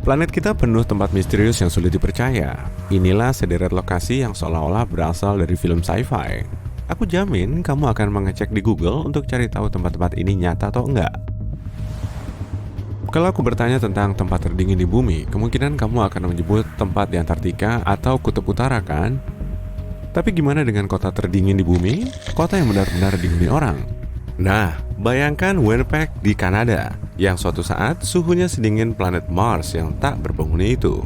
Planet kita penuh tempat misterius yang sulit dipercaya. Inilah sederet lokasi yang seolah-olah berasal dari film sci-fi. Aku jamin kamu akan mengecek di Google untuk cari tahu tempat-tempat ini nyata atau enggak. Kalau aku bertanya tentang tempat terdingin di bumi, kemungkinan kamu akan menyebut tempat di Antartika atau Kutub Utara kan? Tapi gimana dengan kota terdingin di bumi? Kota yang benar-benar dihuni orang. Nah, bayangkan Winnipeg di Kanada, yang suatu saat suhunya sedingin planet Mars yang tak berpenghuni itu.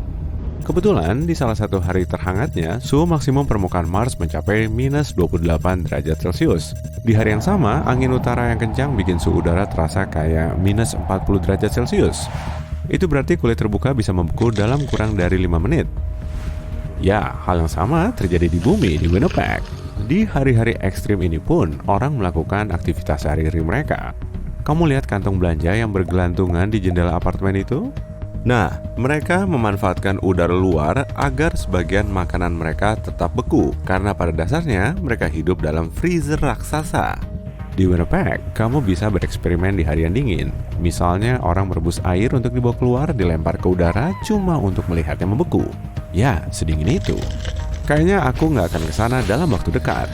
Kebetulan, di salah satu hari terhangatnya, suhu maksimum permukaan Mars mencapai minus 28 derajat Celcius. Di hari yang sama, angin utara yang kencang bikin suhu udara terasa kayak minus 40 derajat Celcius. Itu berarti kulit terbuka bisa membeku dalam kurang dari 5 menit. Ya, hal yang sama terjadi di bumi di Winnipeg. Di hari-hari ekstrim ini pun, orang melakukan aktivitas sehari-hari mereka. Kamu lihat kantong belanja yang bergelantungan di jendela apartemen itu? Nah, mereka memanfaatkan udara luar agar sebagian makanan mereka tetap beku, karena pada dasarnya mereka hidup dalam freezer raksasa. Di Winnipeg, kamu bisa bereksperimen di hari yang dingin. Misalnya, orang merebus air untuk dibawa keluar, dilempar ke udara cuma untuk melihatnya membeku. Ya, sedingin itu. Kayaknya aku nggak akan ke sana dalam waktu dekat.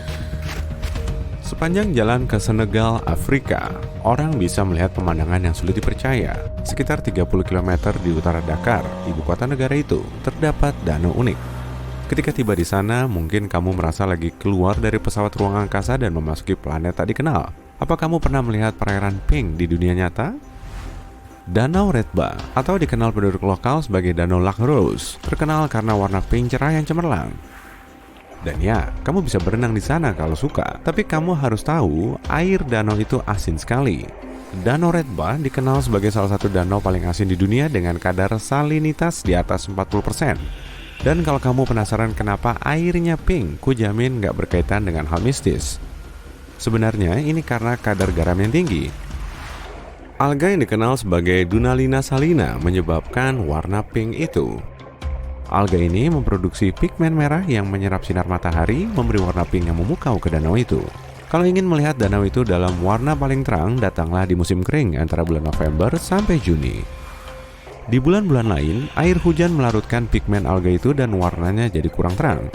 Sepanjang jalan ke Senegal, Afrika, orang bisa melihat pemandangan yang sulit dipercaya. Sekitar 30 km di utara Dakar, ibu kota negara itu, terdapat danau unik. Ketika tiba di sana, mungkin kamu merasa lagi keluar dari pesawat ruang angkasa dan memasuki planet tak dikenal. Apa kamu pernah melihat perairan pink di dunia nyata? Danau Redba, atau dikenal penduduk lokal sebagai Danau Lac Rose, terkenal karena warna pink cerah yang cemerlang. Dan ya, kamu bisa berenang di sana kalau suka. Tapi kamu harus tahu, air danau itu asin sekali. Danau Redba dikenal sebagai salah satu danau paling asin di dunia dengan kadar salinitas di atas 40%. Dan kalau kamu penasaran kenapa airnya pink, ku jamin nggak berkaitan dengan hal mistis. Sebenarnya ini karena kadar garam yang tinggi. Alga yang dikenal sebagai Dunalina salina menyebabkan warna pink itu. Alga ini memproduksi pigmen merah yang menyerap sinar matahari, memberi warna pink yang memukau ke danau itu. Kalau ingin melihat danau itu dalam warna paling terang, datanglah di musim kering antara bulan November sampai Juni. Di bulan-bulan lain, air hujan melarutkan pigmen alga itu dan warnanya jadi kurang terang.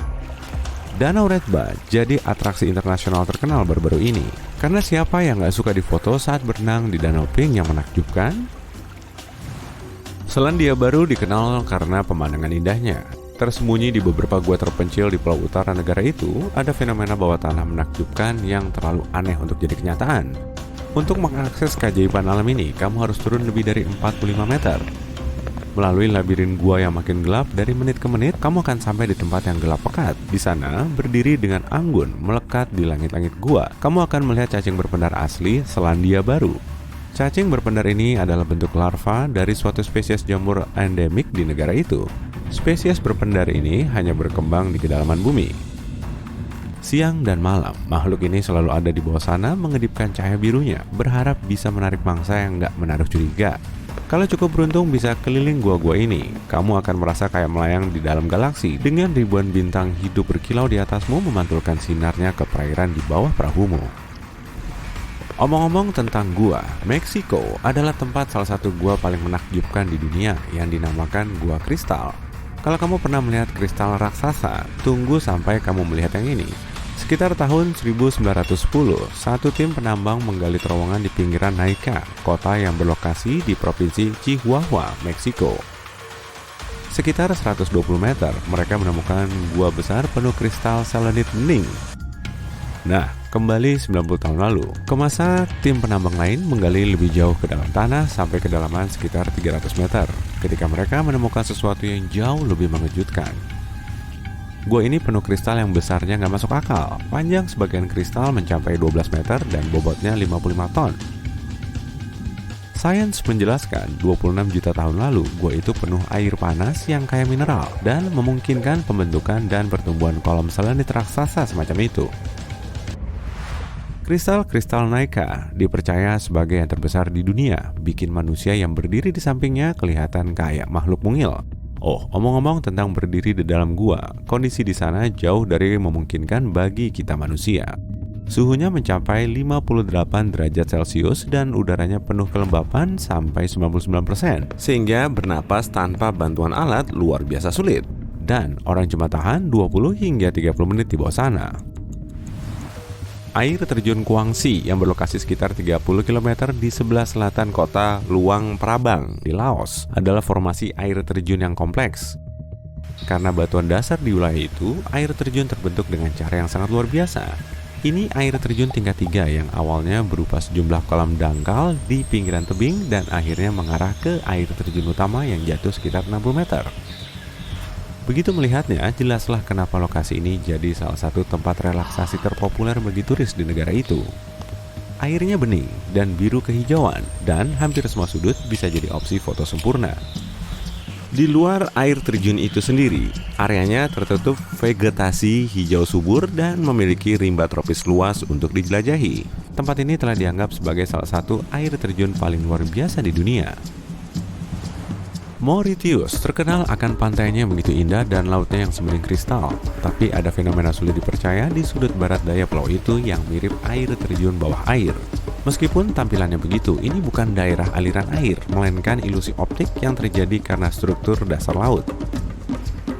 Danau Redba jadi atraksi internasional terkenal baru-baru ini. Karena siapa yang gak suka difoto saat berenang di danau pink yang menakjubkan? Selandia Baru dikenal karena pemandangan indahnya. Tersembunyi di beberapa gua terpencil di pulau utara negara itu, ada fenomena bawah tanah menakjubkan yang terlalu aneh untuk jadi kenyataan. Untuk mengakses keajaiban alam ini, kamu harus turun lebih dari 45 meter. Melalui labirin gua yang makin gelap, dari menit ke menit, kamu akan sampai di tempat yang gelap pekat. Di sana, berdiri dengan anggun, melekat di langit-langit gua, kamu akan melihat cacing berpendar asli Selandia Baru. Cacing berpendar ini adalah bentuk larva dari suatu spesies jamur endemik di negara itu. Spesies berpendar ini hanya berkembang di kedalaman bumi. Siang dan malam, makhluk ini selalu ada di bawah sana mengedipkan cahaya birunya, berharap bisa menarik mangsa yang nggak menaruh curiga. Kalau cukup beruntung bisa keliling gua-gua ini, kamu akan merasa kayak melayang di dalam galaksi dengan ribuan bintang hidup berkilau di atasmu memantulkan sinarnya ke perairan di bawah perahumu. Omong-omong tentang gua, Meksiko adalah tempat salah satu gua paling menakjubkan di dunia yang dinamakan Gua Kristal. Kalau kamu pernah melihat kristal raksasa, tunggu sampai kamu melihat yang ini. Sekitar tahun 1910, satu tim penambang menggali terowongan di pinggiran Naica, kota yang berlokasi di provinsi Chihuahua, Meksiko. Sekitar 120 meter, mereka menemukan gua besar penuh kristal selenit bening. Nah, kembali 90 tahun lalu, ke masa tim penambang lain menggali lebih jauh ke dalam tanah sampai kedalaman sekitar 300 meter, ketika mereka menemukan sesuatu yang jauh lebih mengejutkan. Gua ini penuh kristal yang besarnya nggak masuk akal. Panjang sebagian kristal mencapai 12 meter dan bobotnya 55 ton. Sains menjelaskan 26 juta tahun lalu, gua itu penuh air panas yang kaya mineral dan memungkinkan pembentukan dan pertumbuhan kolom selenit raksasa semacam itu. Kristal-kristal Naica dipercaya sebagai yang terbesar di dunia, bikin manusia yang berdiri di sampingnya kelihatan kayak makhluk mungil. Oh, omong-omong tentang berdiri di dalam gua, kondisi di sana jauh dari memungkinkan bagi kita manusia. Suhunya mencapai 58 derajat Celcius dan udaranya penuh kelembapan sampai 99%, sehingga bernapas tanpa bantuan alat luar biasa sulit. Dan orang cuma tahan 20 hingga 30 menit di bawah sana. Air terjun Guangxi yang berlokasi sekitar 30 km di sebelah selatan kota Luang Prabang di Laos adalah formasi air terjun yang kompleks. Karena batuan dasar di wilayah itu, air terjun terbentuk dengan cara yang sangat luar biasa. Ini air terjun tingkat 3 yang awalnya berupa sejumlah kolam dangkal di pinggiran tebing dan akhirnya mengarah ke air terjun utama yang jatuh sekitar 60 meter. Begitu melihatnya, jelaslah kenapa lokasi ini jadi salah satu tempat relaksasi terpopuler bagi turis di negara itu. Airnya bening dan biru kehijauan, dan hampir semua sudut bisa jadi opsi foto sempurna. Di luar air terjun itu sendiri, areanya tertutup vegetasi hijau subur dan memiliki rimba tropis luas untuk dijelajahi. Tempat ini telah dianggap sebagai salah satu air terjun paling luar biasa di dunia. Mauritius terkenal akan pantainya yang begitu indah dan lautnya yang sembiring kristal. Tapi ada fenomena sulit dipercaya di sudut barat daya pulau itu yang mirip air terjun bawah air. Meskipun tampilannya begitu, ini bukan daerah aliran air, melainkan ilusi optik yang terjadi karena struktur dasar laut.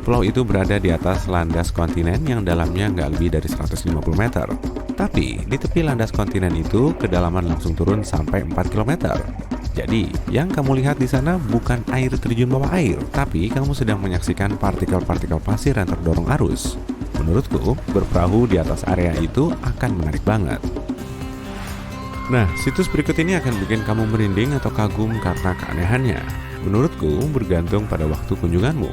Pulau itu berada di atas landas kontinen yang dalamnya nggak lebih dari 150 meter. Tapi, di tepi landas kontinen itu, kedalaman langsung turun sampai 4 km. Jadi, yang kamu lihat di sana bukan air terjun bawah air, tapi kamu sedang menyaksikan partikel-partikel pasir yang terdorong arus. Menurutku, berperahu di atas area itu akan menarik banget. Nah, situs berikut ini akan bikin kamu merinding atau kagum karena keanehannya. Menurutku, bergantung pada waktu kunjunganmu.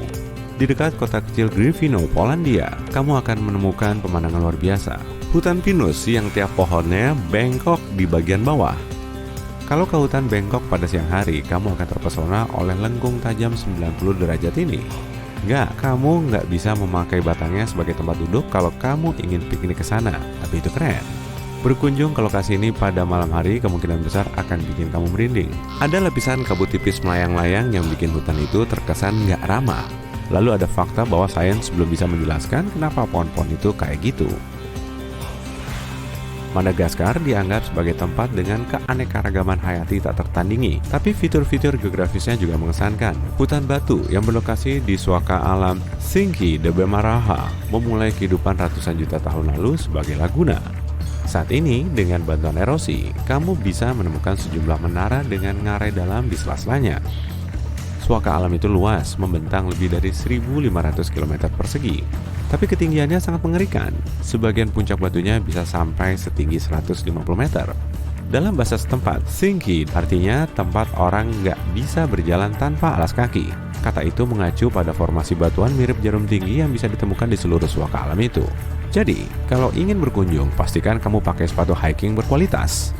Di dekat kota kecil Gryfino, Polandia, kamu akan menemukan pemandangan luar biasa. Hutan pinus yang tiap pohonnya bengkok di bagian bawah. Kalau ke hutan bengkok pada siang hari, kamu akan terpesona oleh lengkung tajam 90 derajat ini. Kamu nggak bisa memakai batangnya sebagai tempat duduk kalau kamu ingin piknik ke sana, tapi itu keren. Berkunjung ke lokasi ini pada malam hari kemungkinan besar akan bikin kamu merinding. Ada lapisan kabut tipis melayang-layang yang bikin hutan itu terkesan nggak ramah. Lalu ada fakta bahwa sains belum bisa menjelaskan kenapa pohon-pohon itu kayak gitu. Madagaskar dianggap sebagai tempat dengan keanekaragaman hayati tak tertandingi, tapi fitur-fitur geografisnya juga mengesankan. Hutan batu yang berlokasi di suaka alam Singki de Bemaraha memulai kehidupan ratusan juta tahun lalu sebagai laguna. Saat ini, dengan bantuan erosi, kamu bisa menemukan sejumlah menara dengan ngarai dalam di sela-selanya. Suaka alam itu luas, membentang lebih dari 1.500 km persegi. Tapi ketinggiannya sangat mengerikan. Sebagian puncak batunya bisa sampai setinggi 150 meter. Dalam bahasa setempat, Singki artinya tempat orang nggak bisa berjalan tanpa alas kaki. Kata itu mengacu pada formasi batuan mirip jarum tinggi yang bisa ditemukan di seluruh suaka alam itu. Jadi, kalau ingin berkunjung, pastikan kamu pakai sepatu hiking berkualitas.